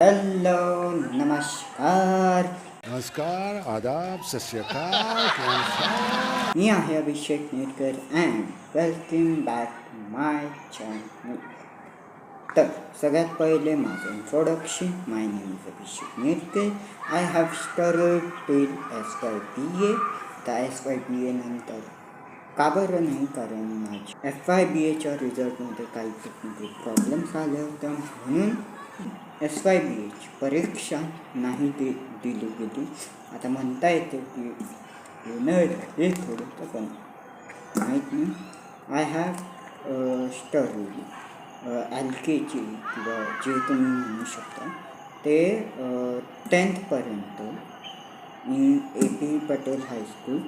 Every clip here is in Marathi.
हेलो, नमस्कार. नमस्कार, आदाब, सत श्री अकाल, कैसे? मी आहे Abhishek Netkar and welcome back to my channel. तर सगळ्यात पहिले माझं introduction. My name is Abhishek Netkar. I have studied till SYBA. त्या SYBA नंतर का बरं नाही, कारण माझ्या FYBAच्या रिझल्टमध्ये काही टेक्निकल प्रॉब्लेम्स आले होते, म्हणून SYBAची परीक्षा नाही दिली गेली. आता म्हणता येते की येणार हे थोडं पण माहीत नाही. आय हॅव स्टडीड LKG किंवा जे तुम्ही म्हणू शकता ते 10th in AP Patel high school,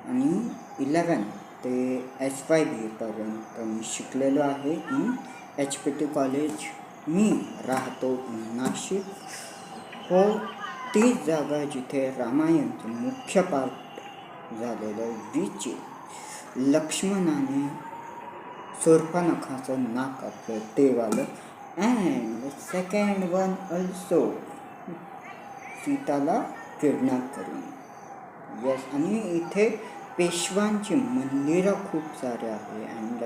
आणि 11 ते SYBAपर्यंत मी शिकलेलो आहे इन HPT कॉलेज. मी राहतो नाशिक. हो, ती जागा जिथे रामायणचं मुख्य पाठ झालेलं विच लक्ष्मणाने शूर्पणखाचं नाक कापलं ते वालं. अँड सेकंड वन ऑल्सो सीताला किडनॅप करून. यस, आणि इथे पेशवांची मंदिरं खूप सारे आहे and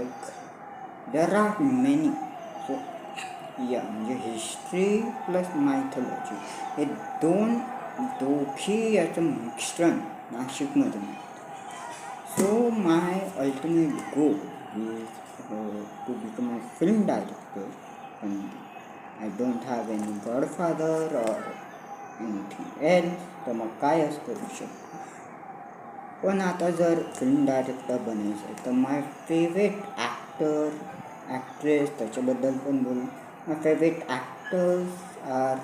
there are many. So म्हणजे हिस्ट्री प्लस मायथॉलॉजी हे दोघी याचं मिश्रण नाशिकमध्ये मिळतं. So my ultimate goal is to become a film director. पण I don't have any godfather or anything else. तर मग कायच करू शकतो. पण आता जर फिल्म डायरेक्टर बनायचं आहे तर माय फेवरेट ॲक्ट्रेस त्याच्याबद्दल पण बोलू. My favourite actors are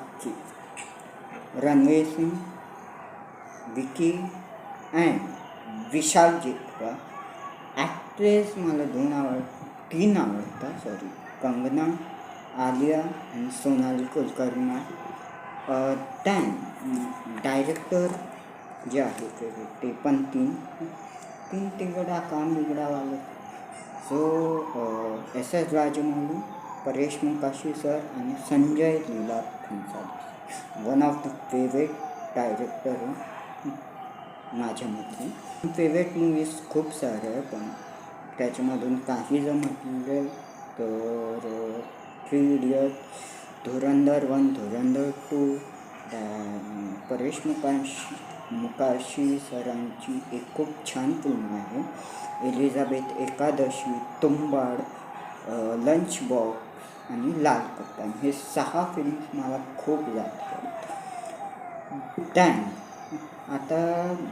Ranveer Singh, Vicky and Vishal Jethwa. Actress मला तीन आवडतात, कंगना, आलिया आणि सोनाली कुलकर्णी. दॅन डायरेक्टर जे आहे ते पण तीन तिघडा काम बिघडावाले. So SS Rajamouli, Paresh Mokashi sir आणि Sanjay Leela Bhansali. One of the favourite director माझ्यामध्ये. फेवरेट मूवीज खूप सारे आहे, पण त्याच्यामधून काही जर म्हटले तर 3 इडियट, धुरंधर 1, धुरंधर 2, परेश मुकाशी सरांची एक खूप छान फिल्म आहे Elizabeth Ekadashi, Tumbbad, lunch box आणि लाल कप्तान. हे 6 फिल्म्स मला खूप जास्त. दॅन आता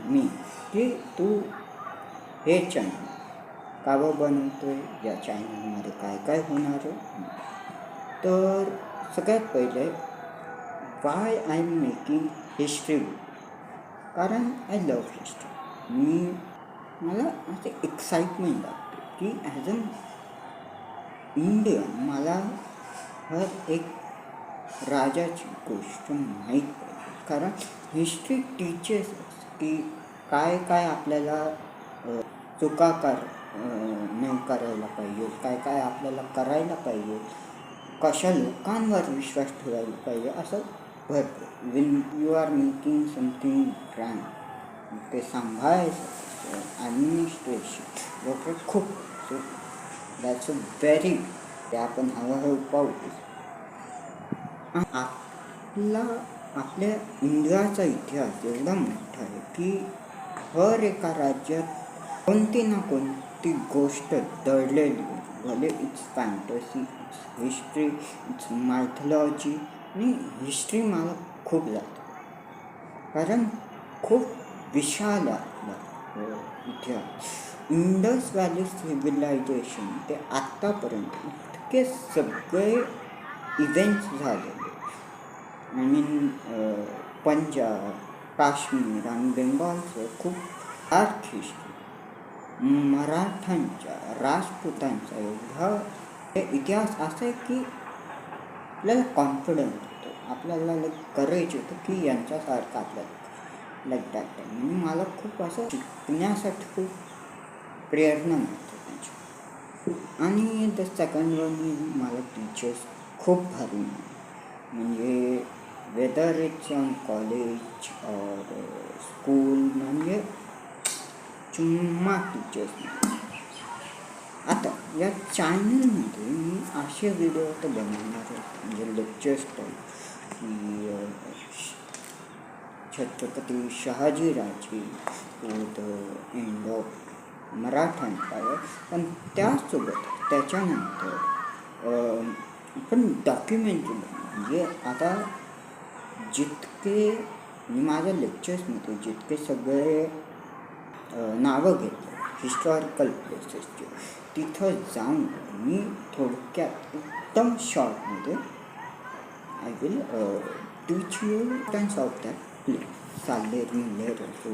मी की तू हे चॅनल का बनवतो आहे, या चॅनलमध्ये काय काय होणार आहे. तर सगळ्यात पहिले Y I am making history, कारण आय लव्ह हिस्ट्री. मला असे एक्साइटमेंट वाटते की ॲज अन इंडियन मला हर एक राजाची गोष्ट माहीत पाहिजे, कारण हिस्ट्री टीचर्स की काय काय आपल्याला चुका नाही करायला पाहिजे, काय काय आपल्याला करायला पाहिजे, कशा लोकांवर विश्वास ठेवायला पाहिजे, असं भरपूर. When you are making something brand ते सांभाळायचं ॲडमिनिस्ट्रेशन वगैरे खूप. सो दॅट्स अ व्हेरी, ते आपण हळूहळू पाहू. आपल्या इंडियाचा इतिहास एवढा मोठा आहे की हर एका राज्यात कोणती ना कोणती गोष्ट दडलेली, भले it's fantasy, it's history, it's mythology. आणि हिस्ट्री मला खूप जातं, कारण खूप विशाल आहे आपला इतिहास. इंडस व्हॅली सिव्हिलायझेशन ते आत्तापर्यंत इतके सगळे इव्हेंट्स झालेले. आय मीन पंजाब, काश्मीर आणि बेंगॉलचं खूप डार्क हिस्ट्री, मराठ्यांच्या, राजपुतांचा एवढा इतिहास असा आहे की आपल्याला कॉन्फिडन्स होतो, आपल्याला करेज होतं की यांच्यासारखं आपल्याला लाईक दॅट टाईम. म्हणजे मला खूप असं शिकण्यासाठी खूप प्रेरणा मिळते त्यांची. आणि द सेकंड वन मला टीचर्स खूप भारी म्हणजे वेदर इट्स ऑन कॉलेज और स्कूल म्हणजे चुम्मा टीचर्स. आता या चॅनलमध्ये मी असे व्हिडिओ तर बनवणार आहे म्हणजे लेक्चर्स टाईप की Chhatrapati Shahajiraje the end of Maratha empire. पण त्यासोबत त्याच्यानंतर पण डॉक्युमेंटरी म्हणजे आता जितके मी माझ्या लेक्चर्समध्ये जितके सगळे नावं घेतलं हिस्टॉरिकल प्लेसेसचे तिथं जाऊन मी थोडक्यात एकदम शॉर्टमध्ये I will teach you tons of that place. Salher Mulher असो,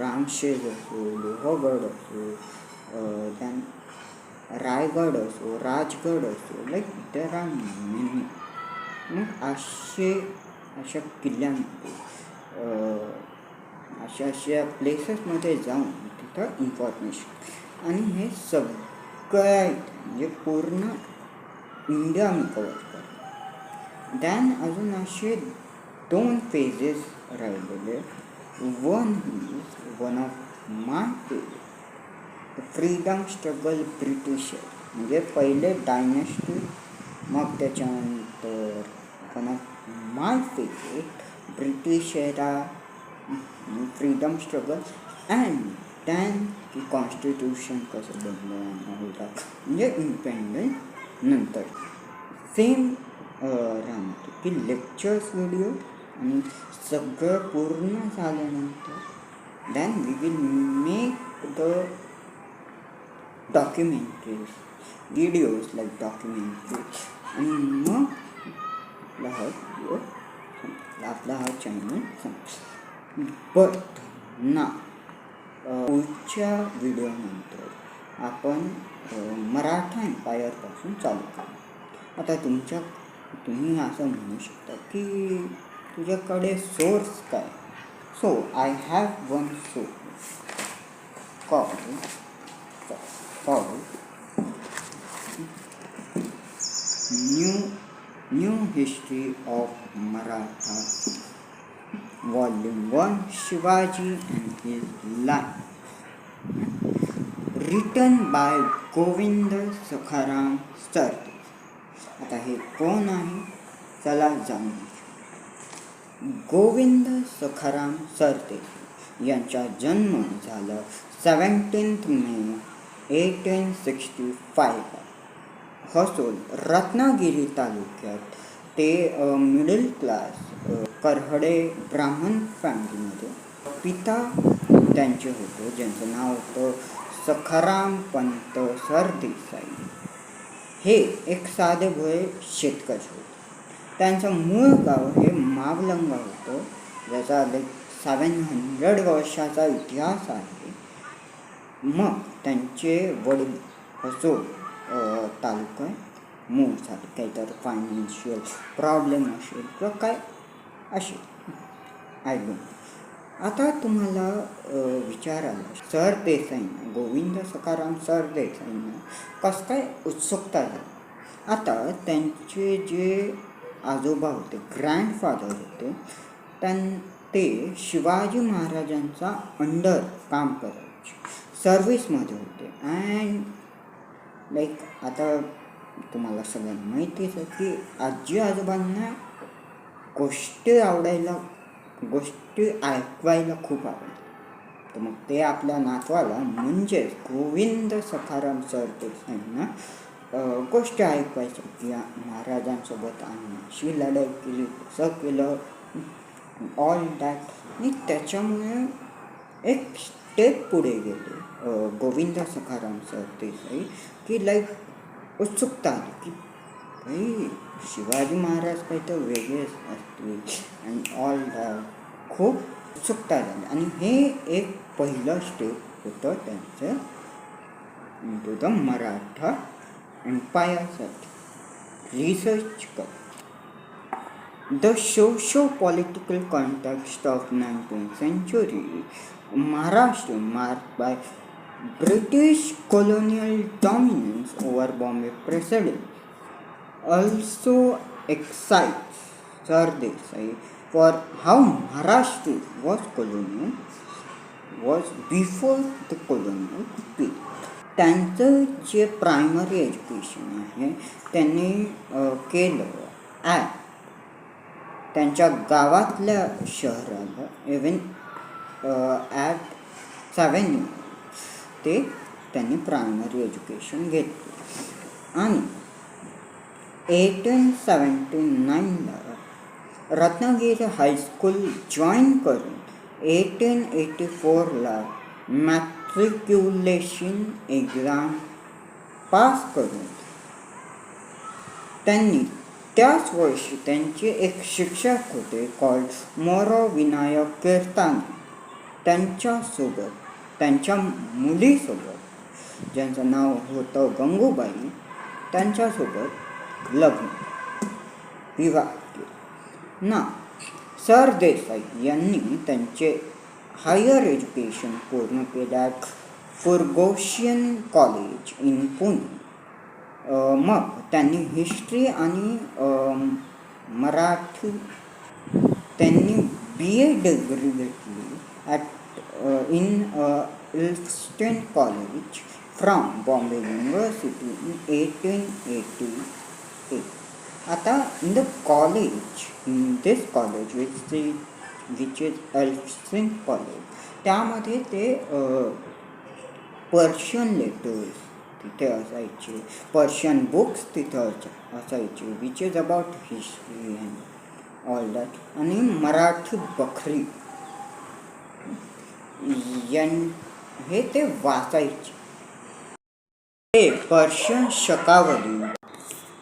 रामशेज असो, लोहगड असो, दॅन रायगड असो, राजगड असो, लाईक देर आर मेनी. मग अशा किल्ल्यांमध्ये अशा प्लेसेसमध्ये जाऊन तिथं इन्फॉर्मेशन आणि हे सगळं म्हणजे पूर्ण इंडिया मी कवर करतो. दॅन अजून असे 2 फेजेस राहिलेले. One of my favourite freedom struggle British म्हणजे पहिले डायनेस्टी, मग त्याच्यानंतर one of my favourite British era freedom struggle and then की कॉन्स्टिट्यूशन कसं बनलं होतं म्हणजे इंडिपेंडन्स नंतर. सेम राहतो की लेक्चर्स व्हिडिओ आणि सगळं पूर्ण झाल्यानंतर then we will make the documentaries videos like documentaries आणि मग आपला हा चॅनल संपला. बट ना पुढच्या व्हिडिओनंतर आपण मराठा एम्पायरपासून चालू करू. आता तुम्ही असं म्हणू शकता की तुझ्याकडे सोर्स काय. So I have one source called new history of Maratha Volume 1 Shivaji and his life, written by Govind Sakharam Sardesai. आता हे कोण आहे चला जाणून. गोविंद सखाराम सरते यांचा जन्म झाला 17 मे 1865 हसोल रत्नागिरी तालुक्यात. ते मिडल क्लास करहडे ब्राह्मण फॅमिलीमध्ये. पिता त्यांचे होते ज्यांचं नाव होतं सखाराम पंत सरदेसाई. हे एक साधेभोळे शेतकरी होते. त्यांचं मूळ गाव हे मावलंगा होतं ज्याचा 700 वर्षाचा इतिहास आहे. मग त्यांचे वडील हसोल तालुका मूळ झाले. काहीतरी फायनान्शियल प्रॉब्लेम असेल किंवा काय असेल आय डोंट. आता तुम्हाला विचारायला सरदेसाईंना गोविंद सखाराम सरदेसाईंना कसं काय उत्सुकता झाली. आता त्यांचे जे आजोबा होते ग्रँडफादर होते ते शिवाजी महाराजांचा अंडर काम करायचे, सर्विसमध्ये होते. अँड लाईक आता तुम्हाला सगळ्यांना माहितीच आहे की आजी आजोबांना गोष्टी ऐकवायला खूप आवडते. तर मग ते आपल्या नातवाला म्हणजेच गोविंद सखाराम सरदेसाईंना गोष्टी ऐकवायच्या की महाराजांसोबत अशी लढाई केली, कसं केलं, ऑल दॅट. आणि त्याच्यामुळे एक स्टेप पुढे गेले गोविंद सखाराम सरदेसाई की लाईक उत्सुकता आली की भाई शिवाजी महाराज काही तर वेगळेच असतील अँड ऑल दॅट. खूप उत्सुकता झाली आणि हे एक पहिलं स्टेप होतं त्यांचं इंटू द मराठा एम्पायरसाठी रिसर्च कर. The socio-political context of 19th century Maharashtra marked by British colonial dominance over Bombay Presidency, also excites Sardesai for how Maharashtra was colonial, was before the colonial period. त्यांचं जे प्रायमरी एज्युकेशन आहे त्यांनी केलं ॲट त्यांच्या गावातल्या शहराला इवन ॲट 7 ते त्यांनी प्रायमरी एज्युकेशन घेतलं आणि 1879ला रत्नागिरी हायस्कूल जॉईन करून 1884ला मॅट्रिक्युलेशन एक्झाम पास करून त्यांनी त्याच वर्षी त्यांचे एक शिक्षक होते कॉल्ड मोरो विनायक कीर्ताने त्यांच्यासोबत त्यांच्या मुलीसोबत ज्यांचं नाव होतं गंगूबाई त्यांच्यासोबत लग्न विवाह केला ना. सरदेसाई यांनी त्यांचे हायर एज्युकेशन पूर्ण केल्यात फर्गुसन कॉलेज इन पुणे. मग त्यांनी हिस्ट्री आणि मराठी त्यांनी BA डिग्री घेतली at in Elphinstone college from Bombay university in 1888. आता in the college in this college which is Elphinstone college त्यामध्ये ते पर्शियन लेटर्स तिथे असायचे, पर्शियन बुक्स तिथं असायचे which is about history and all that. आणि मराठी बखरी हे ते वाचायचे. ते पर्शियन शकावली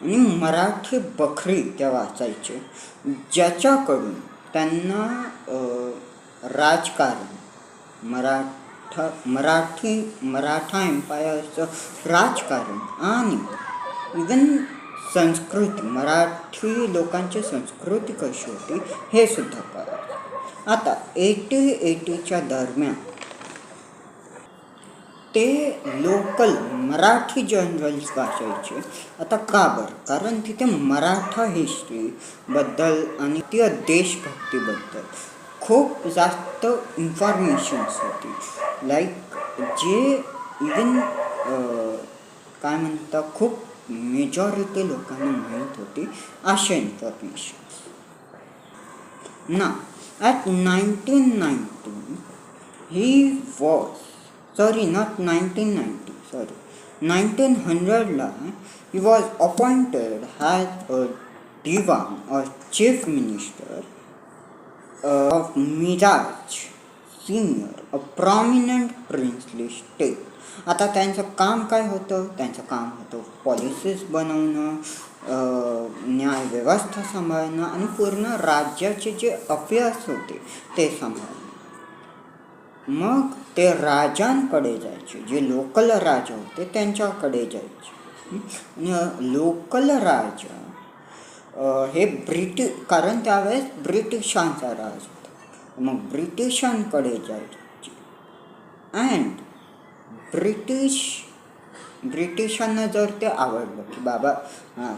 आणि मराठी बखरी त्या वाचायचे ज्याच्याकडून त्यांना राजकारण मराठा एम्पायरचं राजकारण आणि इवन संस्कृती मराठी लोकांची संस्कृती कशी होती हे सुद्धा कळालं. आता 80च्या दरम्यान ते लोकल मराठी जर्नल्स वाचायचे. आता का बरं? कारण तिथे मराठा हिस्ट्रीबद्दल आणि ती देशभक्तीबद्दल खूप जास्त इन्फॉर्मेशन्स होती. लाईक जे इवन काय म्हणतात खूप मेजॉरिटी लोकांना माहीत होती अशा इन्फॉर्मेशन्स ना. At 1990 he was sorry not 1990 sorry 1900ला he was appointed as a diwan or chief minister of Miraj Senior, a prominent princely state. आता त्यांचं काम काय होतं? त्यांचं काम होतं पॉलिसीज बनवणं, न्याय व्यवस्था सांभाळणं आणि पूर्ण राज्याचे जे अफेअर्स होते ते सांभाळणं. मग ते राजांकडे जायचे, जे लोकल राजा होते त्यांच्याकडे जायचे. आणि लोकल राजा हे कारण त्यावेळेस ब्रिटिशांचा राज होता. मग ब्रिटिशांकडे जायचे अँड ब्रिटिशांना जर ते आवडलं की बाबा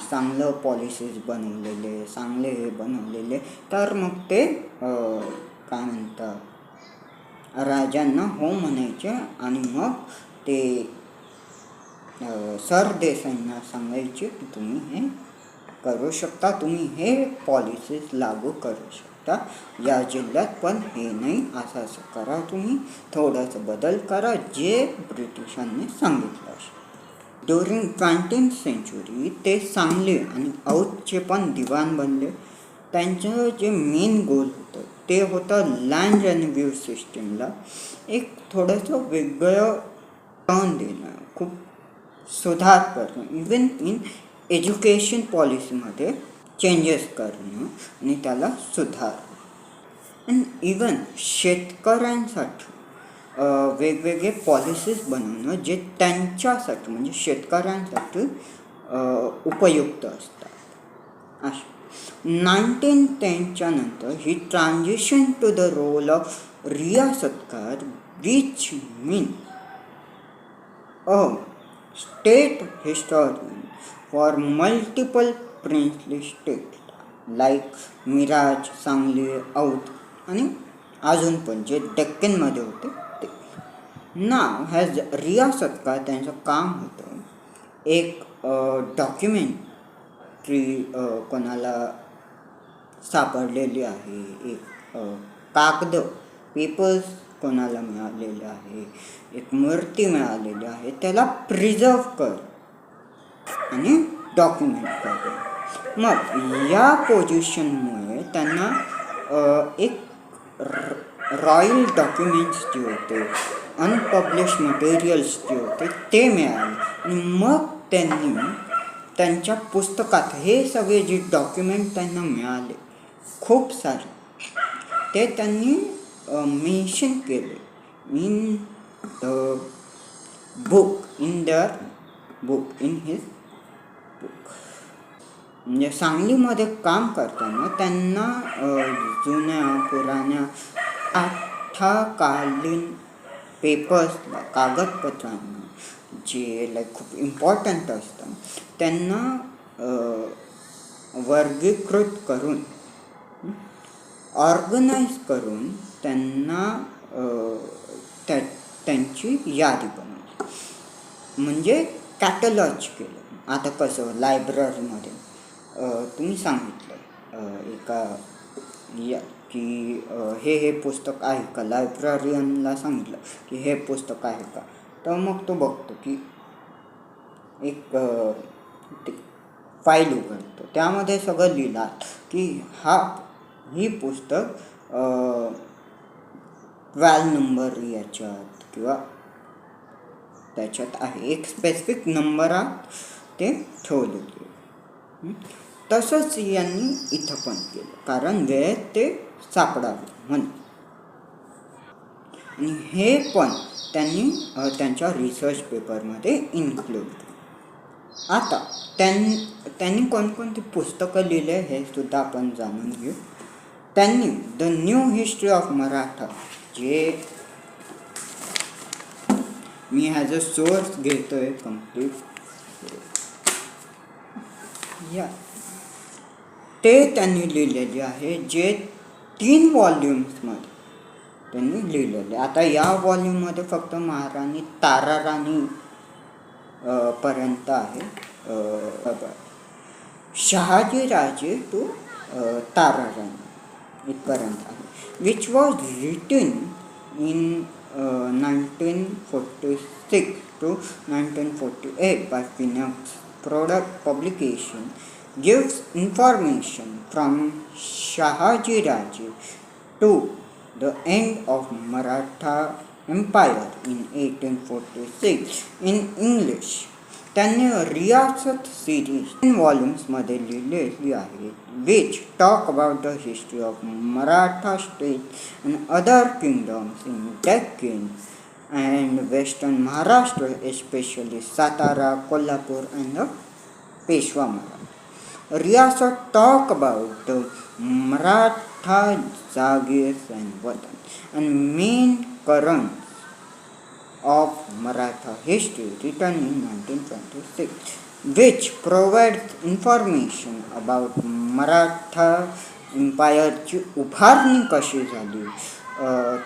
चांगलं पॉलिसीज बनवलेले, चांगले हे बनवलेले, तर मग ते काय म्हणतात राजांना हो म्हणायचे आणि मग ते सरदेसाईंना सांगायचे की तुम्ही हे करू शकता, तुम्ही हे पॉलिसीज लागू करू शकता या जिल्ह्यात, पण हे नाही, असं करा, तुम्ही थोडंसं बदल करा जे ब्रिटिशांनी सांगितलं. ड्युरिंग 20th century ते सांगली आणि औधचे पण दिवाण बनले. त्यांचं जे मेन गोल होतं ते होतं लँड रेव्हेन्यू सिस्टीमला एक थोडंसं वेगळं टर्न देणं, खूप सुधार करणं, इवन इन एज्युकेशन पॉलिसीमध्ये चेंजेस करणं आणि त्याला सुधार. आणि इवन शेतकऱ्यांसाठी वेगवेगळे पॉलिसीज बनवणं जे त्यांच्यासाठी म्हणजे शेतकऱ्यांसाठी उपयुक्त असतात. अशा 1910च्या नंतर ही transition to the role of Riyasatkar which mean a state historian for multiple princely state like Miraj, Sangli, Aundh आणि अजून पण जे डेक्कनमध्ये होते ते. नाव ह्याज रियासत का त्यांचं काम होतं एक डॉक्युमेंटरी कोणाला सापडलेली आहे, एक कागद पेपर्स कोणाला मिळालेले आहे, एक मूर्ती मिळालेली आहे, त्याला प्रिझर्व कर आणि डॉक्युमेंट कर. मग या पोझिशनमुळे त्यांना एक रॉयल डॉक्युमेंट्स जे होते, अनपब्लिश मटेरियल्स जे होते ते मिळाले. आणि मग त्यांनी त्यांच्या पुस्तकात हे सगळे जे डॉक्युमेंट त्यांना मिळाले खूप सारे, ते त्यांनी मेन्शन केले in the book, in his book. म्हणजे सांगलीमध्ये काम करताना त्यांना जुन्या पुराण्या आठकालीन पेपर्सला, कागदपत्रांना जे खूप इम्पॉर्टंट असतं त्यांना वर्गीकृत करून, ऑर्गनाईज करून त्यांना त्यांची यादी बनवली, म्हणजे कॅटलॉज केलं. आता कसं लायब्ररीमध्ये तुम्ही सांगितलं एका की हे पुस्तक आहे का, लायब्ररियनला सांगितलं की हे पुस्तक आहे का, तर मग तो बघतो की एक फाईल उघडतो, त्यामध्ये सगळं लिहिलं की ही पुस्तक 12 नंबर याच्यात किंवा त्याच्यात आहे, एक स्पेसिफिक नंबरात ते ठेवलेले. तसंच यांनी इथं पण केलं, कारण वेळेत ते सापडावे म्हणून. आणि हे पण त्यांनी त्यांच्या रिसर्च पेपरमध्ये इन्क्लूड केलं. आता त्यांनी कोणकोणती पुस्तकं लिहिले हे सुद्धा आपण जाणून घेऊ. त्यांनी the new history of Maratha, जे मी ॲज अ सोर्स घेतोय कम्प्लीट, ते त्यांनी लिहिलेली आहे, जे 3 व्हॉल्यूम्समध्ये त्यांनी लिहिलेले. आता या व्हॉल्यूममध्ये फक्त महाराणी ताराराणी पर्यंत आहे, शहाजीराजे टू ताराराणी इथपर्यंत आहे, which was written in 1946 to 1948 by Phoenix Product Publication, gives information from Shahaji Raje to the end of Maratha Empire in 1846 in English. त्यांनी रियासत सिरीज 10 व्हॉल्यूम्समध्ये लिहिलेली आहे, which talk about the history of Maratha state and other kingdoms in Deccan and western Maharashtra, especially Satara, Kolhapur and the Peshwa Maratha. Riyasat talk about the Maratha Zagirs and Vatan and main currents of Maratha history written in 1926, which provides information about Maratha Empireची उभारणी कशी झाली,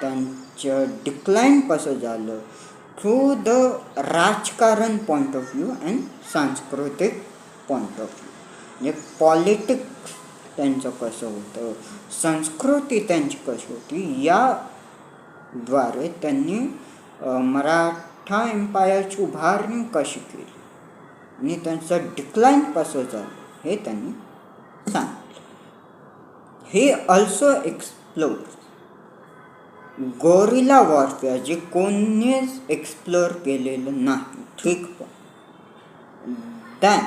त्यांचं डिक्लाइन कसं झालं, थ्रू द राजकारण पॉईंट ऑफ व्ह्यू अँड सांस्कृतिक पॉईंट ऑफ व्ह्यू. म्हणजे पॉलिटिक्स त्यांचं कसं होतं, संस्कृती त्यांची कशी होती, याद्वारे त्यांनी मराठा एम्पायरची उभारणी कशी केली आणि त्यांचं डिक्लाइन कसं झालं हे त्यांनी सांगितलं. हे ऑल्सो एक्सप्लोर गोरिला वॉरफेअर, जे कोणीच एक्सप्लोर केलेलं नाही, ठीक पण दॅन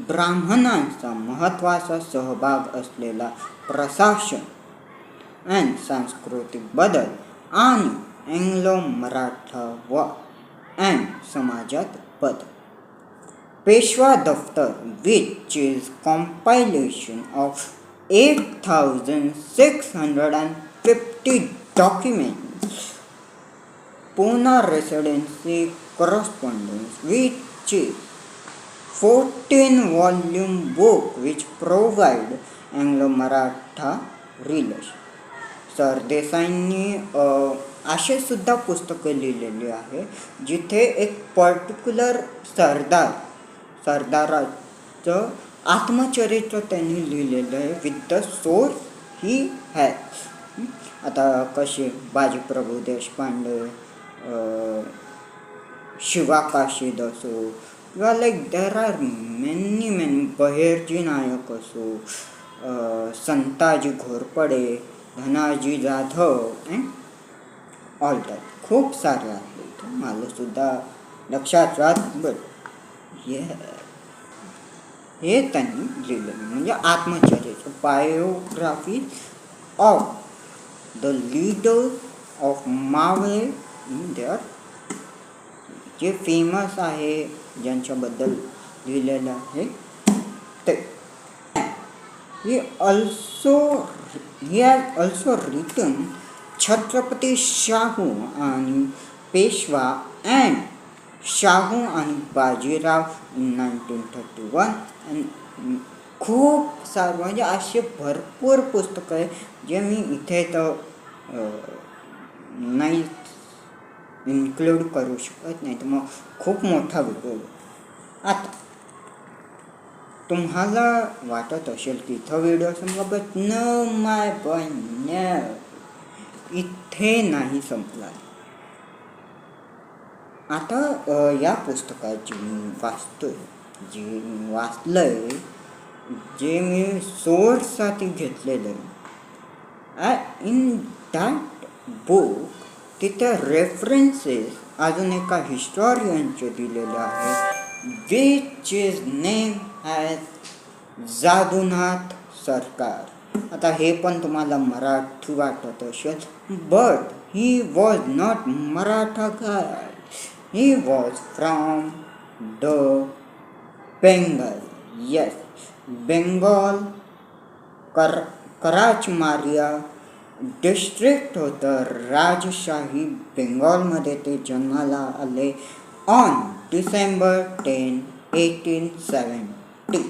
ब्राह्मणांचा महत्त्वाचा सहभाग असलेला प्रशासन अँड सांस्कृतिक बदल आणि एंग्लो मराठा वॉर अँड समाजात बदल. पेशवा दफ्तर, which is compilation of 8,650 documents, Pune residency correspondence, which is 14-volume book which provide Anglo-Maratha relation. सरदेसाईंनी असे सुद्धा पुस्तकं लिहिलेली आहे जिथे एक पर्टिक्युलर सरदाराचं आत्मचरित्र त्यांनी लिहिलेलं आहे with the source he has. आता कसे बाजीप्रभू देशपांडे, शिवा काशीद असो किंवा लाईक देर आर मेनी बहेरजी नायक असो, Santaji Ghorpade, Dhanaji Jadhav and all that खूप सारे आहेत. मला सुद्धा लक्षात राहत बट हे त्यांनी लिहिलं म्हणजे आत्मचरित्र, biography of the leader of Mawale in their, जे फेमस आहे ज्यांच्याबद्दल लिहिलेलं आहे ते. He has also written Chhatrapati Shahu आणि पेशवा अँड शाहू आणि बाजीराव इन 1931 आणि खूप सारे म्हणजे असे भरपूर पुस्तकं आहे जे मी इथे तर नाही इन्क्लूड करू शकत नाही, तर मग खूप मोठा व्हिडिओ. आता तुम्हाला वाटत असेल की इथं व्हिडिओ संपला, but no my boy no, इथे नाही संपला. आता या पुस्तकाची मी वाचतोय, जे मी वाचलंय, जे मी सोर्ससाठी घेतलेलं आहे, इन दॅट बुक तिथे रेफरन्सेस अजून एका हिस्टॉरियनचे दिलेले आहे which is name as Jadunath Sarkar. आता हे पण तुम्हाला मराठी वाटत असेल, but he was not Maratha guy, he was from the Bengal. Yes, Bengal, Karachmaria district होतं, राजशाही बेंगॉलमध्ये ते जन्माला आले ऑन डिसेंबर 10, 1870.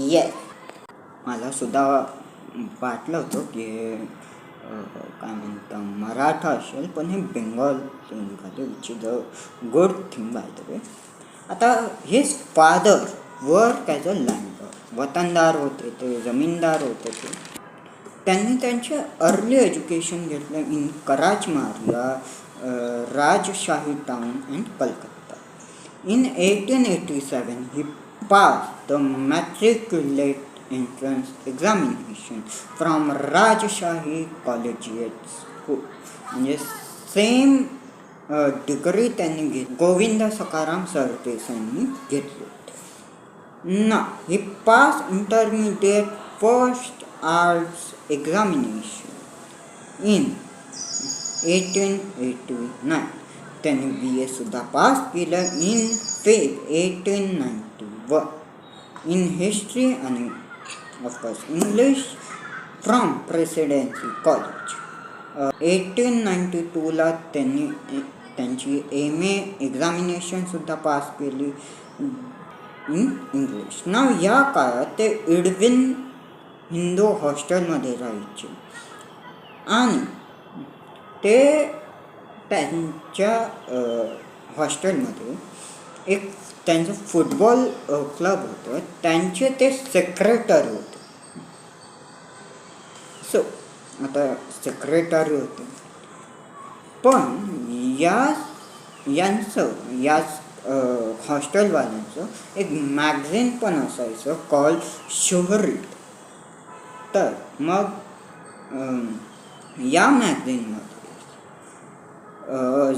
येस, मला सुद्धा वाटलं होतं की काय म्हणतं मराठा असेल, पण हे बेंगॉल निघाले, which is a good thing by the way. आता his father work as a landlord, वतनदार होते ते, जमीनदार होते ते. त्यांनी त्यांचे अर्ली एज्युकेशन घेतलं in Karachmaria, Rajshahi town and Calcutta. In 1887 he passed the matriculate entrance examination from Rajshahi Collegiate School. म्हणजे सेम डिग्री त्यांनी घेतली, गोविंद सकाराम सरदेसाईंनी घेतली. ना he passed intermediate first arts examination in 1889. त्यांनी BA सुद्धा पास केलं इन फेब 1891 इन हिस्ट्री आणि of course English from Presidency college. 1892ला त्यांनी त्यांची MA एक्झामिनेशन सुद्धा पास केली इन इंग्लिश. नाव या काळात ते इडविन हिंदू हॉस्टेलमध्ये राहायचे आणि ते त्यांच्या हॉस्टेलमध्ये एक त्यांचं फुटबॉल क्लब होतं, त्यांचे ते सेक्रेटरी होते. सो आता सेक्रेटरी होते, पण यांचं हॉस्टेलवाल्यांचं एक मॅगझिन पण असायचं कॉल्ड शोहरीट. तर मग या मॅगझिनमध्ये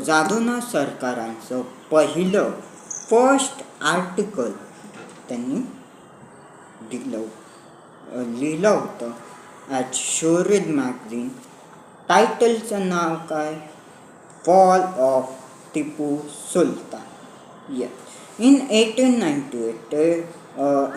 जादूनाथ सरकारांचं पहिलं फर्स्ट आर्टिकल त्यांनी लिहिलं होतं ॲट शोरीद मॅगझिन. टायटलचं नाव काय, fall of Tipu Sultan. Yes, in 1898 ते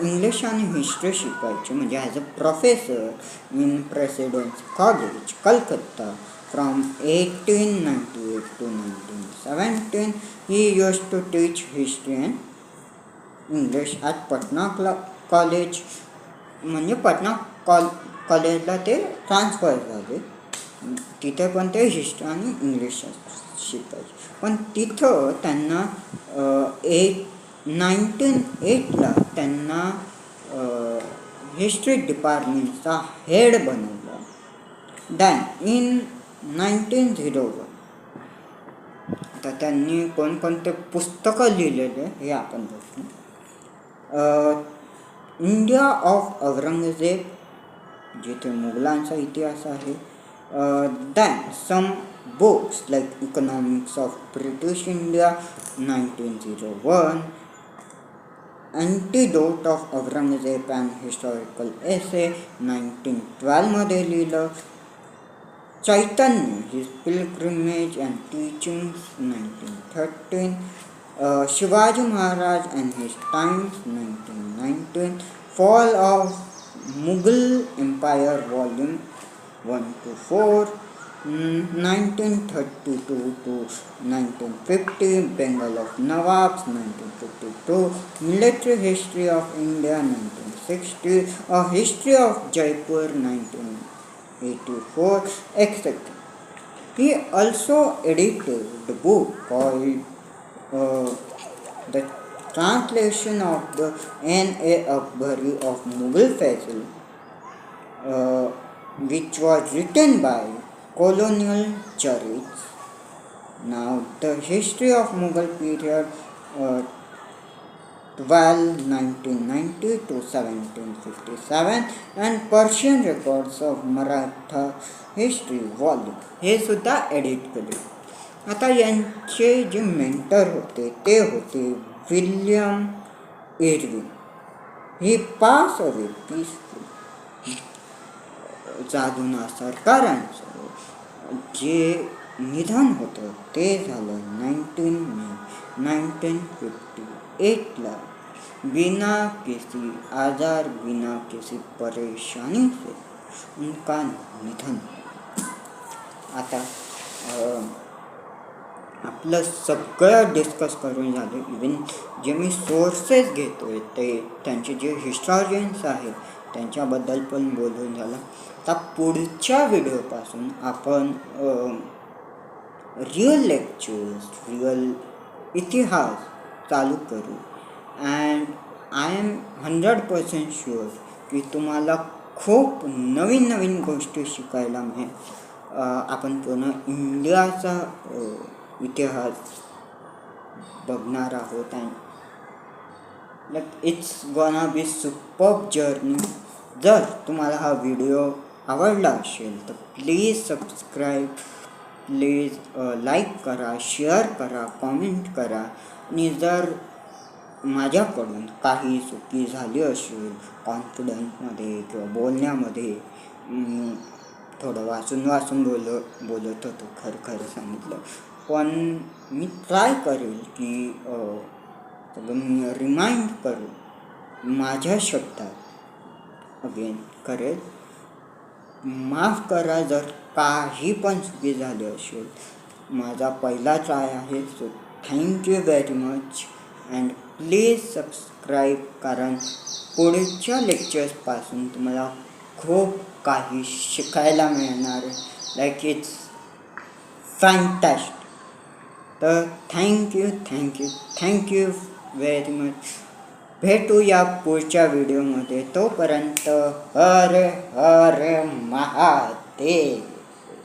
इंग्लिश आणि हिस्ट्री शिकायचे, म्हणजे as a professor in presidency college Calcutta. From 1898 to 1917 he used to teach history and English at Patna college, म्हणजे पटना कॉलेजला ते ट्रान्सफर झाले. तिथे पण ते हिस्ट्री आणि इंग्लिश शिकायचे. पण तिथं त्यांना 1908ला त्यांना हिस्ट्री डिपार्टमेंटचा हेड बनवला. दॅन इन 1901 तर त्यांनी कोणकोणते पुस्तकं लिहिलेले हे आपण बघू. इंडिया ऑफ औरंगजेब, जिथे मुघलांचा इतिहास आहे. Then some books like economics of British India 1901, antidote of Aurangzeb and historical essay 1912मध्ये लिहिलं. Chaitanya, his pilgrimage and teachings 1913, Shivaji Maharaj and his times 1919, fall of Mughal empire volume 1-4, 1932 to 1950, Bengal of Nawabs 1952, Military History of India 1960, A History of Jaipur 1984, etc. He also edited a book called The Translation of the N.A. Akbari of Mughal Faisal, which was written by colonial jurists. Now the history of Mughal period 1990 to 1757 and Persian records of Maratha history volume हे सुद्धा एडिट केले. आता यांचे जे मेंटर होते ते होते विल्यम इर्विन. ही पास अवे पीसफुल जादूना सरकारांचं जे निधन होतं ते झालं 19 मे 1958ला बिना किसी आजार, बिना किसी परेशानी से उनका निधन. आता आपलं सगळं डिस्कस करून झालं. इवन जे मी सोर्सेस घेतोय ते त्यांचे जे हिस्टॉरियन्स आहेत त्यांच्याबद्दल पण बोलून झालं. आता पुढच्या व्हिडिओपासून आपण रिअल लेक्चर्स, रिअल इतिहास चालू करू. अँड आय एम 100% शुअर की तुम्हाला खूप नवीन नवीन गोष्टी शिकायला मिळेल. आपण पूर्ण इंडियाचा इतिहास बघणार आहोत. And like it's gonna be superb journey. जर तुम्हाला हा व्हिडिओ आवडला असेल तर प्लीज सबस्क्राईब, प्लीज लाईक करा, शेअर करा, कॉमेंट करा. आणि जर माझ्याकडून काही चुकी झाली असेल कॉन्फिडन्समध्ये किंवा बोलण्यामध्ये, थोडं वाचून बोलत होतो, खरं सांगितलं. पण मी ट्राय करेल की मी रिमाइंड करू माझ्या शब्दात अगेन करेल. माफ करा जर काही पण चुकी झाली असेल. माझा पहिला ट्राय आहे. So thank you very much and please subscribe, कारण पुढच्या लेक्चर्सपासून तुम्हाला खूप काही शिकायला मिळणार आहे. Like it's fantastic. तर थँक्यू व्हेरी मच. भेटू या पुढच्या व्हिडिओमध्ये. तोपर्यंत हर हर महादेव.